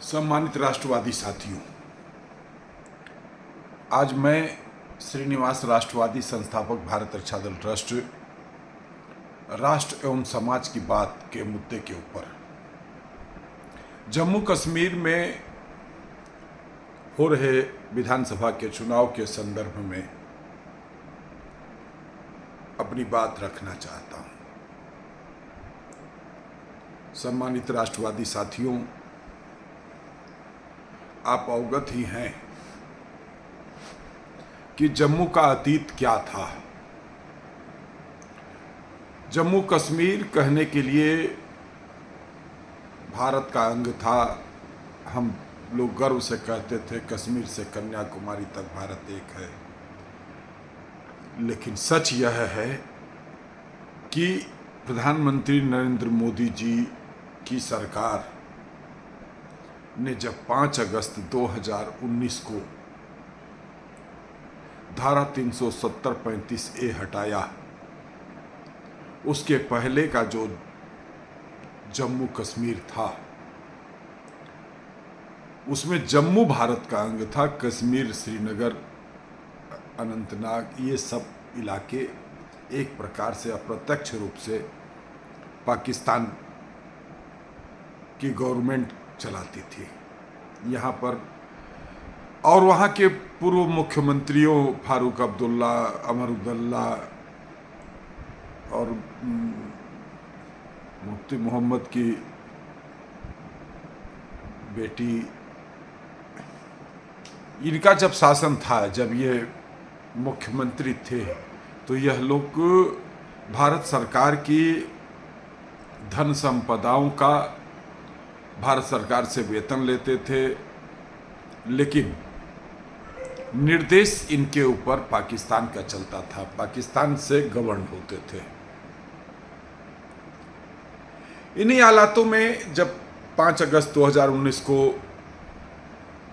सम्मानित राष्ट्रवादी साथियों, आज मैं श्रीनिवास राष्ट्रवादी संस्थापक भारत रक्षा दल ट्रस्ट राष्ट्र एवं समाज की बात के मुद्दे के ऊपर जम्मू कश्मीर में हो रहे विधानसभा के चुनाव के संदर्भ में अपनी बात रखना चाहता हूं। सम्मानित राष्ट्रवादी साथियों, आप अवगत ही हैं कि जम्मू का अतीत क्या था। जम्मू कश्मीर कहने के लिए भारत का अंग था। हम लोग गर्व से कहते थे कश्मीर से कन्याकुमारी तक भारत एक है। लेकिन सच यह है कि प्रधानमंत्री नरेंद्र मोदी जी की सरकार ने जब 5 अगस्त 2019 को धारा 370-35A हटाया, उसके पहले का जो जम्मू कश्मीर था उसमें जम्मू भारत का अंग था। कश्मीर, श्रीनगर, अनंतनाग, ये सब इलाके एक प्रकार से अप्रत्यक्ष रूप से पाकिस्तान की गवर्नमेंट चलाती थी यहाँ पर। और वहाँ के पूर्व मुख्यमंत्रियों फारूक अब्दुल्ला, अमर अब्दुल्ला और मुफ्ती मोहम्मद की बेटी, इनका जब शासन था, जब ये मुख्यमंत्री थे, तो यह लोग भारत सरकार की धन संपदाओं का भारत सरकार से वेतन लेते थे, लेकिन निर्देश इनके ऊपर पाकिस्तान का चलता था। पाकिस्तान से गवर्न होते थे। इन्हीं हालातों में जब 5 अगस्त 2019 को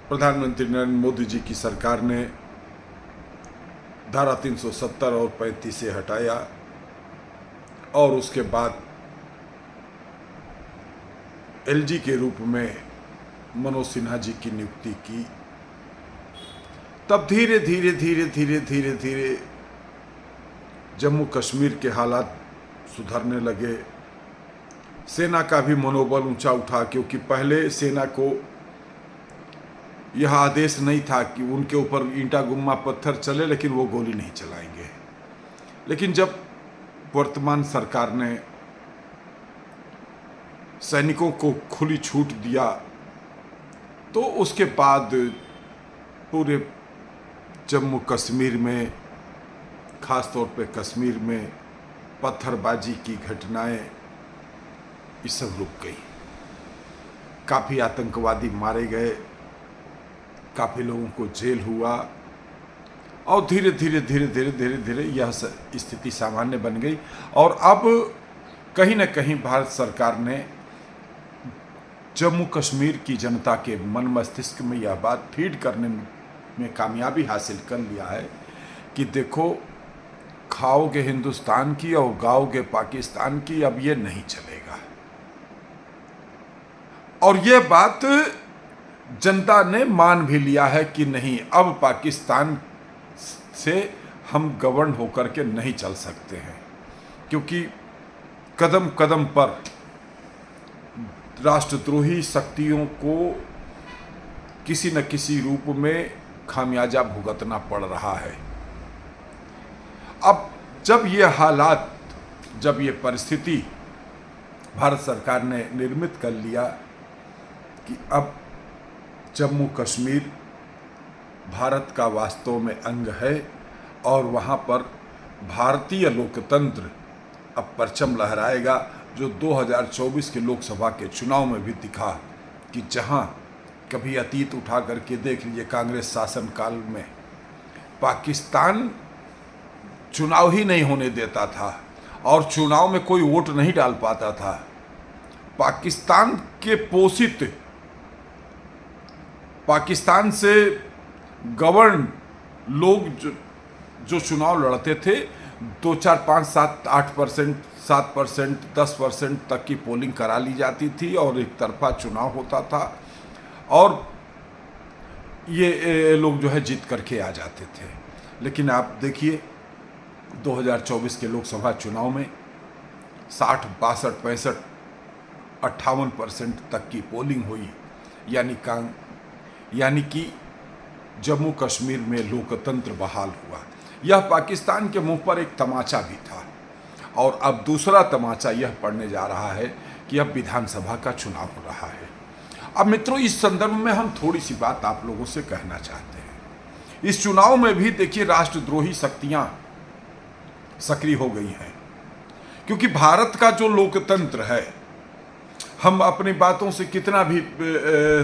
प्रधानमंत्री नरेंद्र मोदी जी की सरकार ने धारा 370 और 35A हटाया और उसके बाद एलजी के रूप में मनोज सिन्हा जी की नियुक्ति की, तब धीरे धीरे जम्मू कश्मीर के हालात सुधरने लगे। सेना का भी मनोबल ऊंचा उठा, क्योंकि पहले सेना को यह आदेश नहीं था कि उनके ऊपर ईंटा गुम्मा पत्थर चले, लेकिन वो गोली नहीं चलाएंगे। लेकिन जब वर्तमान सरकार ने सैनिकों को खुली छूट दिया, तो उसके बाद पूरे जम्मू कश्मीर में, ख़ास तौर पे कश्मीर में पत्थरबाजी की घटनाएं ये सब रुक गई। काफ़ी आतंकवादी मारे गए, काफ़ी लोगों को जेल हुआ और धीरे धीरे यह स्थिति सामान्य बन गई। और अब कहीं न कहीं भारत सरकार ने जम्मू कश्मीर की जनता के मन मस्तिष्क में यह बात फीड करने में कामयाबी हासिल कर लिया है कि देखो, खाओगे हिंदुस्तान की और गाओगे पाकिस्तान की, अब ये नहीं चलेगा। और ये बात जनता ने मान भी लिया है कि नहीं, अब पाकिस्तान से हम गवर्न होकर के नहीं चल सकते हैं, क्योंकि कदम कदम पर राष्ट्रद्रोही शक्तियों को किसी न किसी रूप में खामियाजा भुगतना पड़ रहा है। अब जब ये हालात, जब ये परिस्थिति भारत सरकार ने निर्मित कर लिया कि अब जम्मू कश्मीर भारत का वास्तव में अंग है और वहाँ पर भारतीय लोकतंत्र अब परचम लहराएगा, जो 2024 के लोकसभा के चुनाव में भी दिखा कि जहाँ कभी अतीत उठा करके देख लीजिए, कांग्रेस शासनकाल में पाकिस्तान चुनाव ही नहीं होने देता था और चुनाव में कोई वोट नहीं डाल पाता था। पाकिस्तान के पोषित, पाकिस्तान से गवर्न लोग जो चुनाव लड़ते थे, 2, 4, 5, 7, 8%, 7%, 10% तक की पोलिंग करा ली जाती थी और एक तरफा चुनाव होता था। और ये लोग जो है जीत करके आ जाते थे। लेकिन आप देखिए 2024 के लोकसभा चुनाव में 60, 62, 65, 58% तक की पोलिंग हुई, यानी कि जम्मू कश्मीर में लोकतंत्र बहाल हुआ। यह पाकिस्तान के मुंह पर एक तमाचा भी था। और अब दूसरा तमाचा यह पड़ने जा रहा है कि अब विधानसभा का चुनाव हो रहा है। अब मित्रों, इस संदर्भ में हम थोड़ी सी बात आप लोगों से कहना चाहते हैं। इस चुनाव में भी देखिए राष्ट्रद्रोही शक्तियां सक्रिय हो गई हैं, क्योंकि भारत का जो लोकतंत्र है, हम अपनी बातों से कितना भी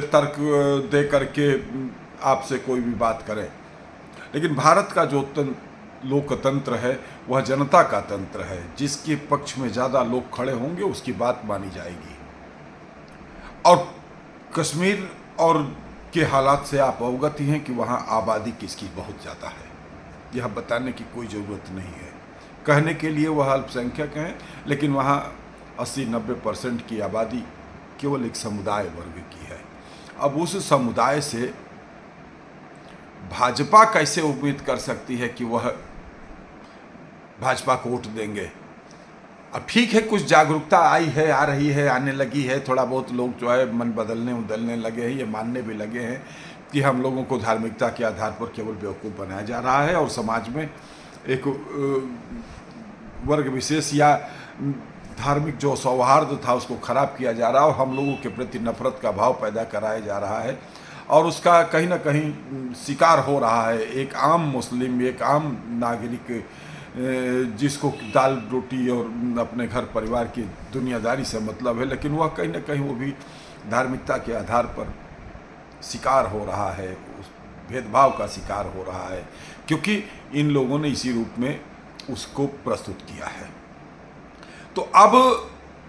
तर्क दे करके आपसे कोई भी बात करें, लेकिन भारत का जो लोकतंत्र है वह जनता का तंत्र है। जिसके पक्ष में ज़्यादा लोग खड़े होंगे उसकी बात मानी जाएगी। और कश्मीर और के हालात से आप अवगत ही हैं कि वहाँ आबादी किसकी बहुत ज़्यादा है। यह बताने की कोई ज़रूरत नहीं है। कहने के लिए वह अल्पसंख्यक हैं, लेकिन वहाँ 80-90% की आबादी केवल एक समुदाय वर्ग की है। अब उस समुदाय से भाजपा कैसे उम्मीद कर सकती है कि वह भाजपा को वोट देंगे। अब ठीक है, कुछ जागरूकता आई है, आ रही है, आने लगी है, थोड़ा बहुत लोग जो है मन बदलने लगे हैं, ये मानने भी लगे हैं कि हम लोगों को धार्मिकता के आधार पर केवल बेवकूफ़ बनाया जा रहा है और समाज में एक वर्ग विशेष या धार्मिक जो सौहार्द था उसको खराब किया जा रहा है और हम लोगों के प्रति नफरत का भाव पैदा कराया जा रहा है। और उसका कहीं ना कहीं शिकार हो रहा है एक आम मुस्लिम, एक आम नागरिक, जिसको दाल रोटी और अपने घर परिवार की दुनियादारी से मतलब है, लेकिन वह कहीं ना कहीं वो भी धार्मिकता के आधार पर शिकार हो रहा है, उस भेदभाव का शिकार हो रहा है, क्योंकि इन लोगों ने इसी रूप में उसको प्रस्तुत किया है। तो अब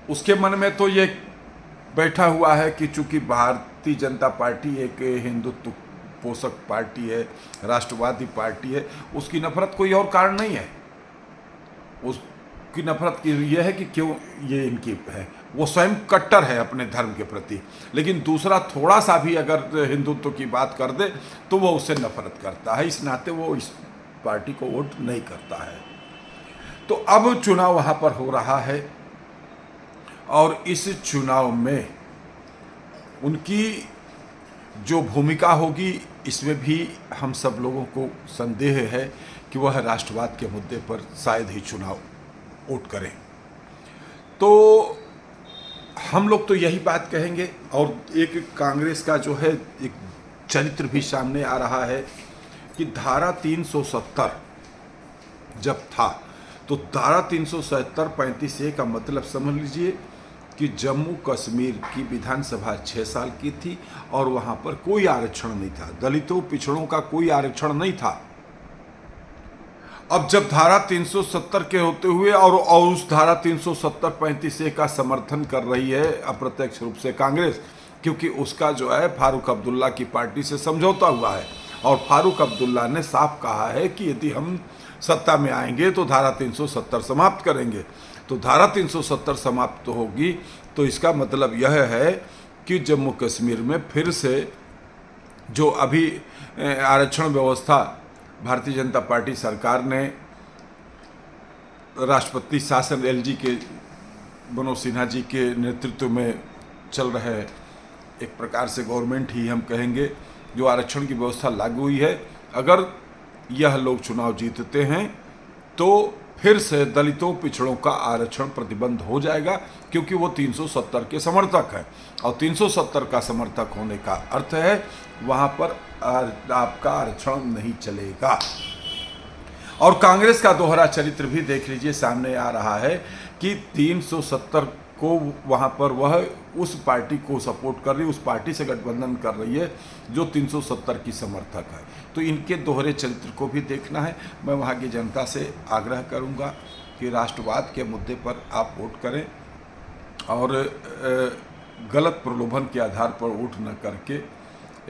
उसके मन में तो ये बैठा हुआ है कि चूंकि भारतीय जनता पार्टी एक हिंदुत्व पोषक पार्टी है, राष्ट्रवादी पार्टी है, उसकी नफरत कोई और कारण नहीं है। उसकी नफरत की यह है कि क्यों ये इनकी है, वो स्वयं कट्टर है अपने धर्म के प्रति, लेकिन दूसरा थोड़ा सा भी अगर हिंदुत्व की बात कर दे तो वो उससे नफरत करता है। इस नाते वो इस पार्टी को वोट नहीं करता है। तो अब चुनाव वहाँ पर हो रहा है और इस चुनाव में उनकी जो भूमिका होगी इसमें भी हम सब लोगों को संदेह है कि वह राष्ट्रवाद के मुद्दे पर शायद ही चुनाव वोट करें। तो हम लोग तो यही बात कहेंगे। और एक कांग्रेस का जो है एक चरित्र भी सामने आ रहा है कि धारा 370 जब था तो धारा 370 35A का मतलब समझ लीजिए कि जम्मू कश्मीर की विधानसभा 6 साल की थी और वहाँ पर कोई आरक्षण नहीं था, दलितों पिछड़ों का कोई आरक्षण नहीं था। अब जब धारा 370 के होते हुए और उस धारा 370 35A का समर्थन कर रही है अप्रत्यक्ष रूप से कांग्रेस, क्योंकि उसका जो है फारूक अब्दुल्ला की पार्टी से समझौता हुआ है और फारूक अब्दुल्ला ने साफ कहा है कि यदि हम सत्ता में आएंगे तो धारा 370 समाप्त करेंगे। तो धारा 370 समाप्त होगी तो इसका मतलब यह है कि जम्मू कश्मीर में फिर से जो अभी आरक्षण व्यवस्था भारतीय जनता पार्टी सरकार ने राष्ट्रपति शासन एलजी के मनोज सिन्हा जी के नेतृत्व में चल रहे एक प्रकार से गवर्नमेंट ही हम कहेंगे, जो आरक्षण की व्यवस्था लागू हुई है, अगर यह लोग चुनाव जीतते हैं तो फिर से दलितों पिछड़ों का आरक्षण प्रतिबंध हो जाएगा, क्योंकि वो 370 के समर्थक हैं और 370 का समर्थक होने का अर्थ है वहाँ पर आपका आरक्षण नहीं चलेगा। और कांग्रेस का दोहरा चरित्र भी देख लीजिए सामने आ रहा है कि 370 को वहाँ पर वह उस पार्टी को सपोर्ट कर रही है, उस पार्टी से गठबंधन कर रही है जो 370 की समर्थक है। तो इनके दोहरे चरित्र को भी देखना है। मैं वहाँ की जनता से आग्रह करूँगा कि राष्ट्रवाद के मुद्दे पर आप वोट करें और गलत प्रलोभन के आधार पर वोट न करके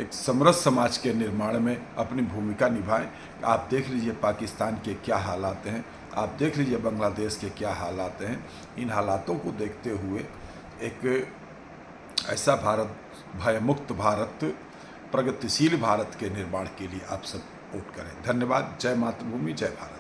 एक समृद्ध समाज के निर्माण में अपनी भूमिका निभाएं। आप देख लीजिए पाकिस्तान के क्या हालात हैं, आप देख लीजिए बांग्लादेश के क्या हालात हैं। इन हालातों को देखते हुए एक ऐसा भारत भयमुक्त भारत, प्रगतिशील भारत के निर्माण के लिए आप सब वोट करें। धन्यवाद। जय मातृभूमि, जय भारत।